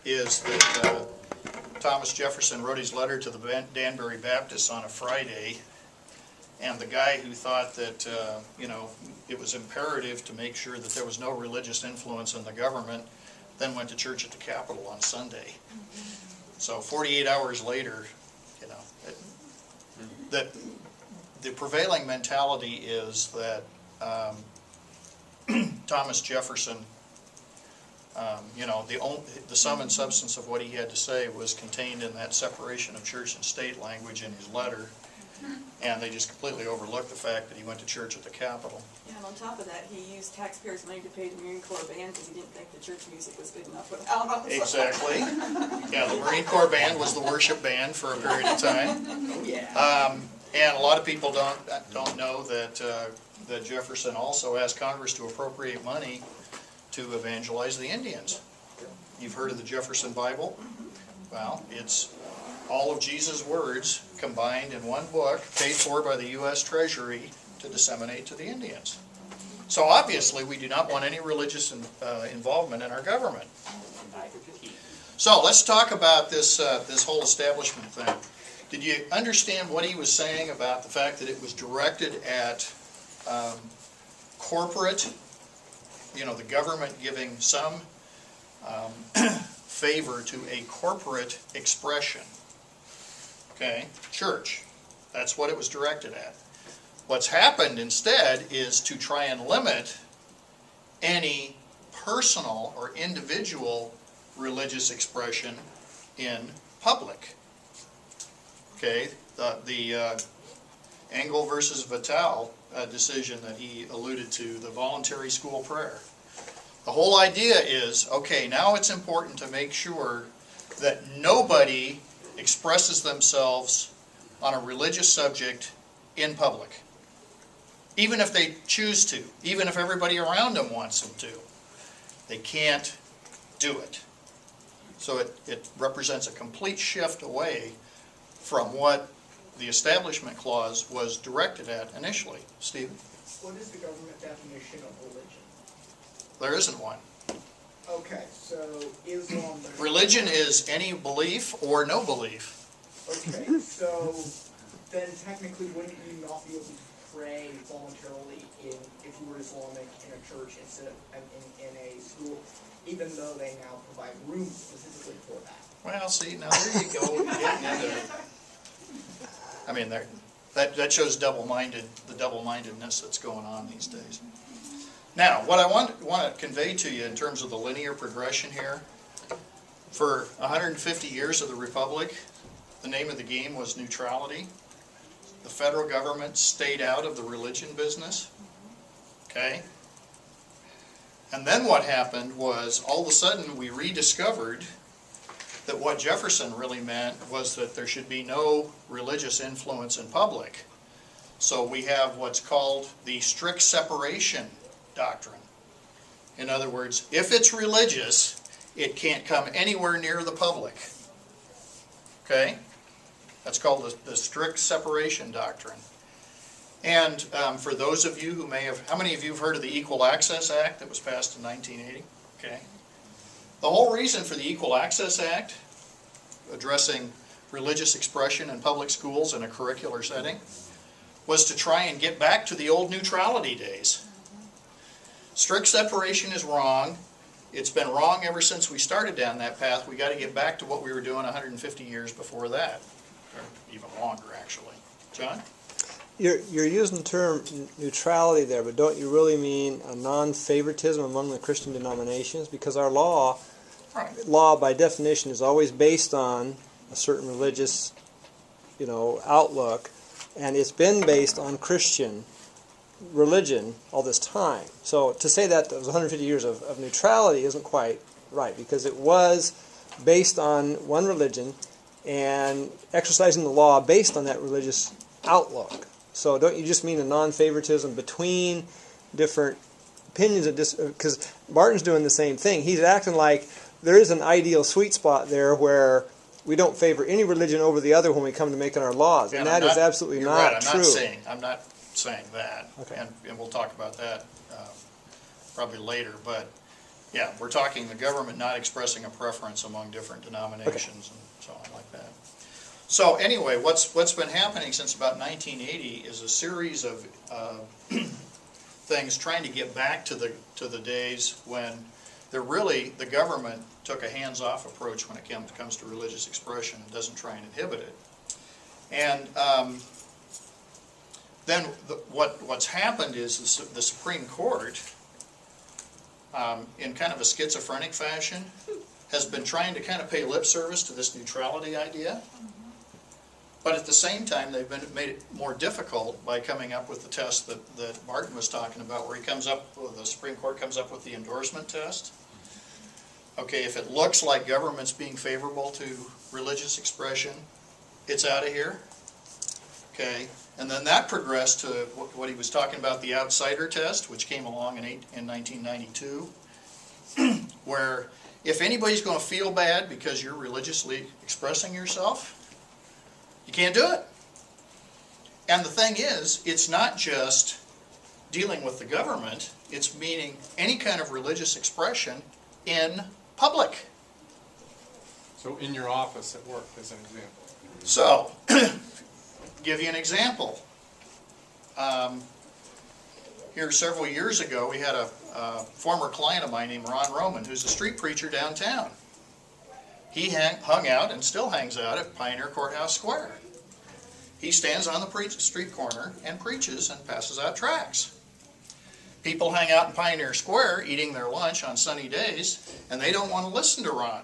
is that Thomas Jefferson wrote his letter to the Danbury Baptists on a Friday, and the guy who thought that it was imperative to make sure that there was no religious influence in the government then went to church at the Capitol on Sunday. So 48 hours later, that the prevailing mentality is that Thomas Jefferson, the sum and substance of what he had to say was contained in that separation of church and state language in his letter, and they just completely overlooked the fact that he went to church at the Capitol. Yeah, and on top of that, he used taxpayers' money to pay the Marine Corps band because he didn't think the church music was good enough without us. Exactly. Yeah, the Marine Corps band was the worship band for a period of time. Yeah. And a lot of people don't know that that Jefferson also asked Congress to appropriate money to evangelize the Indians. You've heard of the Jefferson Bible? Well, it's all of Jesus' words combined in one book, paid for by the U.S. Treasury to disseminate to the Indians. So obviously we do not want any religious involvement in our government. So let's talk about this whole establishment thing. Did you understand what he was saying about the fact that it was directed at corporate, the government giving some favor to a corporate expression? Okay, church. That's what it was directed at. What's happened instead is to try and limit any personal or individual religious expression in public. Okay, the Engel versus Vattel decision that he alluded to, the voluntary school prayer. The whole idea is, okay, now it's important to make sure that nobody expresses themselves on a religious subject in public. Even if they choose to, even if everybody around them wants them to. They can't do it. So it represents a complete shift away from what the Establishment Clause was directed at initially. Stephen? What is the government definition of religion? There isn't one. Okay, so Islam... Religion is any belief or no belief. Okay, so then technically wouldn't you not be able to pray voluntarily if you were Islamic in a church instead of in a school, even though they now provide rooms specifically for that? Well, see, now there you go. Getting into it. I mean, that shows the double-mindedness that's going on these days. Now, what I want to convey to you in terms of the linear progression here, for 150 years of the Republic, the name of the game was neutrality. The federal government stayed out of the religion business. Okay? And then what happened was, all of a sudden, we rediscovered that what Jefferson really meant was that there should be no religious influence in public. So we have what's called the strict separation doctrine. In other words, if it's religious, it can't come anywhere near the public. Okay? That's called the strict separation doctrine. And for those of you who may have, how many of you have heard of the Equal Access Act that was passed in 1980? Okay. The whole reason for the Equal Access Act, addressing religious expression in public schools in a curricular setting, was to try and get back to the old neutrality days. Strict separation is wrong. It's been wrong ever since we started down that path. We've got to get back to what we were doing 150 years before that. Or even longer, actually. John? You're using the term neutrality there, but don't you really mean a non-favoritism among the Christian denominations? Because our law by definition is always based on a certain religious, outlook, and it's been based on Christian religion all this time. So to say that there was 150 years of neutrality isn't quite right, because it was based on one religion and exercising the law based on that religious outlook. So don't you just mean a non-favoritism between different opinions? Because Martin's doing the same thing. He's acting like there is an ideal sweet spot there where we don't favor any religion over the other when we come to making our laws. And that is absolutely not true. I'm not saying that. Okay. And we'll talk about that probably later. But Yeah, we're talking the government not expressing a preference among different denominations and so on like that. So anyway, what's been happening since about 1980 is a series of things trying to get back to the days when the government took a hands-off approach when it comes to religious expression and doesn't try and inhibit it. And then what's happened is the Supreme Court, in kind of a schizophrenic fashion, has been trying to kind of pay lip service to this neutrality idea. But at the same time, they've made it more difficult by coming up with the test that Martin was talking about, where the Supreme Court comes up with the endorsement test. Okay, if it looks like government's being favorable to religious expression, it's out of here. Okay, and then that progressed to what he was talking about, the outsider test, which came along in 1992, where if anybody's going to feel bad because you're religiously expressing yourself, you can't do it. And the thing is, it's not just dealing with the government, it's meaning any kind of religious expression in public. So in your office at work, as an example. So, give you an example. Here several years ago, we had a former client of mine named Ron Roman, who's a street preacher downtown. He hung out and still hangs out at Pioneer Courthouse Square. He stands on the street corner and preaches and passes out tracts. People hang out in Pioneer Square eating their lunch on sunny days, and they don't want to listen to Ron.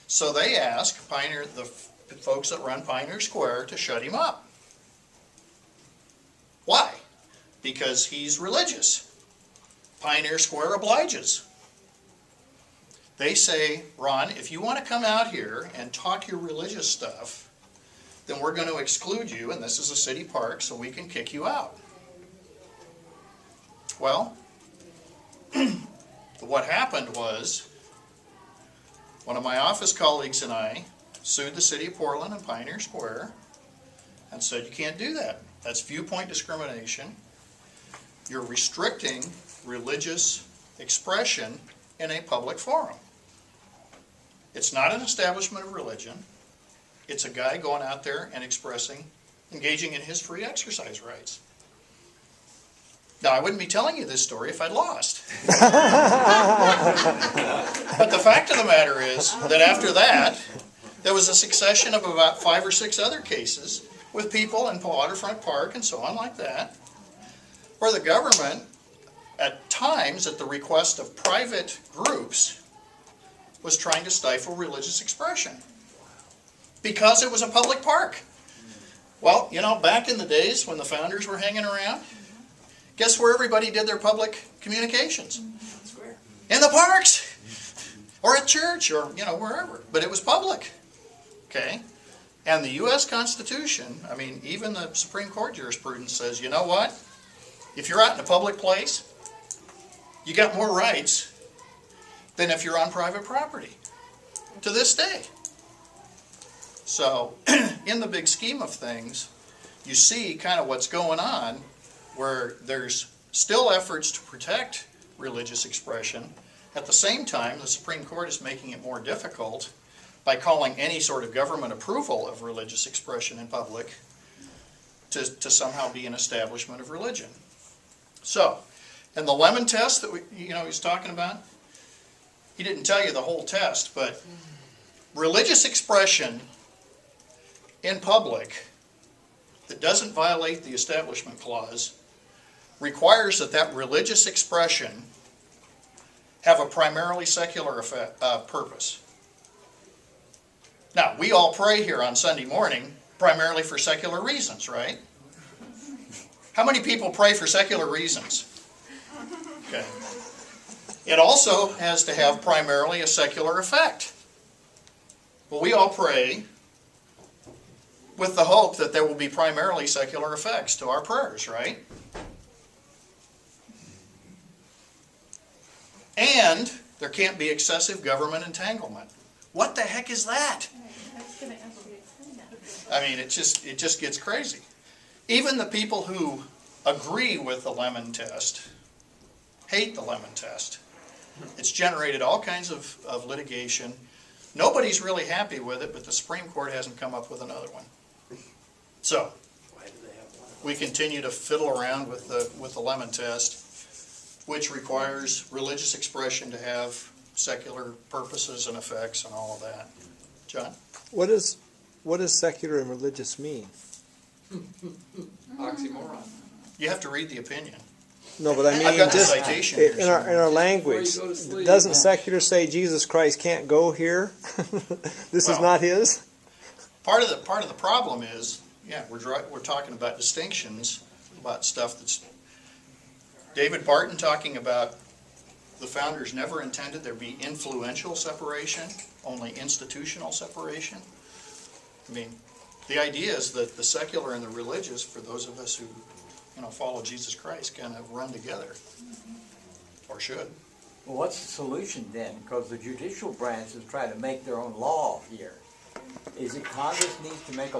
So they ask the folks that run Pioneer Square to shut him up. Why? Because he's religious. Pioneer Square obliges. They say, Ron, if you want to come out here and talk your religious stuff, then we're going to exclude you, and this is a city park, so we can kick you out. Well, what happened was, one of my office colleagues and I sued the city of Portland and Pioneer Square and said, you can't do that. That's viewpoint discrimination. You're restricting religious expression in a public forum. It's not an establishment of religion. It's a guy going out there and engaging in his free exercise rights. Now, I wouldn't be telling you this story if I'd lost. But the fact of the matter is that after that, there was a succession of about 5 or 6 other cases with people in Waterfront Park and so on like that, where the government, at times, at the request of private groups, was trying to stifle religious expression because it was a public park. Well, you know, back in the days when the founders were hanging around, guess where everybody did their public communications? Square. In the parks, or at church, or, you know, wherever. But it was public, okay? And the U.S. Constitution, I mean, even the Supreme Court jurisprudence says, you know what? If you're out in a public place, you got more rights than if you're on private property, to this day. So, in the big scheme of things, you see kind of what's going on, where there's still efforts to protect religious expression. At the same time, the Supreme Court is making it more difficult by calling any sort of government approval of religious expression in public to somehow be an establishment of religion. So, and the Lemon test that he's talking about, he didn't tell you the whole test, but religious expression in public that doesn't violate the Establishment Clause requires that religious expression have a primarily secular purpose. Now, we all pray here on Sunday morning primarily for secular reasons, right? How many people pray for secular reasons? Okay. It also has to have primarily a secular effect. Well, we all pray with the hope that there will be primarily secular effects to our prayers, right? And there can't be excessive government entanglement. What the heck is that? I mean, it just gets crazy. Even the people who agree with the Lemon test hate the Lemon test It's generated all kinds of litigation. Nobody's really happy with it, but the Supreme Court hasn't come up with another one. So, we continue to fiddle around with the lemon test, which requires religious expression to have secular purposes and effects and all of that. John? What does secular and religious mean? Oxymoron. You have to read the opinion. No, but I mean I've got the just citation here in our somewhere. language. Before you go to sleep. Doesn't secular say Jesus Christ can't go here? This is Well, not his. Part of the problem is, yeah, we're talking about distinctions, about stuff that's David Barton talking about the founders never intended there be influential separation, only institutional separation. I mean, the idea is that the secular and the religious, for those of us who follow Jesus Christ, kind of run together, or should. Well, what's the solution then? Because the judicial branch is trying to make their own law here. Is it Congress needs to make a